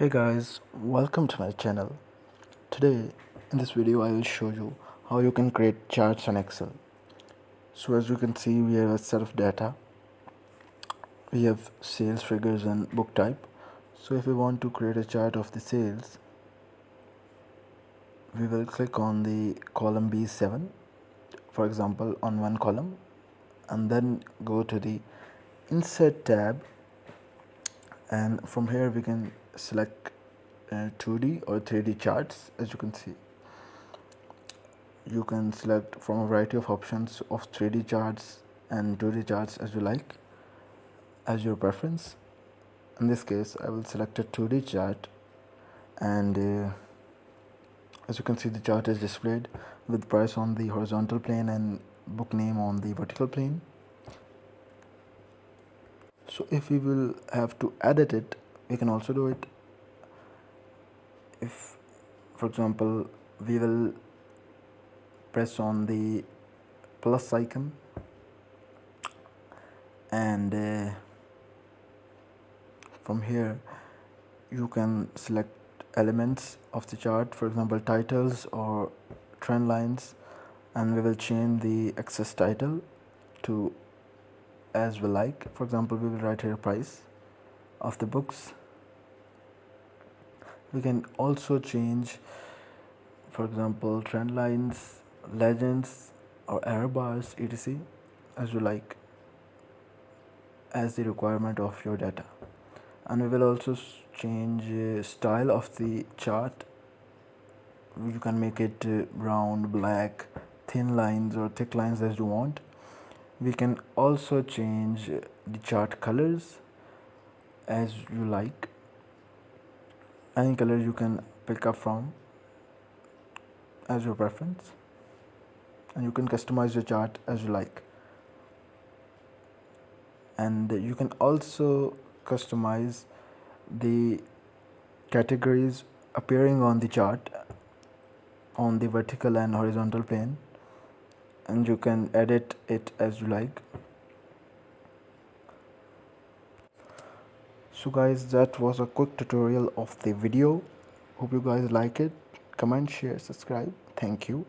Hey guys, welcome to my channel. Today in this video I will show you how you can create charts on Excel. So as you can see, we have a set of data. We have sales figures and book type. So if we want to create a chart of the sales, we will click on the column B7, for example, on one column, and then go to the insert tab, and from here we can select 2D or 3D charts. As you can see, you can select from a variety of options of 3D charts and 2D charts as you like, as your preference. In this case I will select a 2D chart, and as you can see, the chart is displayed with price on the horizontal plane and book name on the vertical plane. So if we will have to edit it, we can also do it. If, for example, we will press on the plus icon, and from here you can select elements of the chart, for example titles or trend lines, and we will change the access title to as we like. For example, we will write here price of the books. We can also change, for example, trend lines, legends, or error bars, etc., as you like, as the requirement of your data. And we will also change style of the chart. You can make it round, black, thin lines, or thick lines as you want. We can also change the chart colors as you like. Any color you can pick up from as your preference, and you can customize your chart as you like. And you can also customize the categories appearing on the chart on the vertical and horizontal plane, and you can edit it as you like. So guys, that was a quick tutorial of the video. Hope you guys like it. Comment, share, subscribe. Thank you.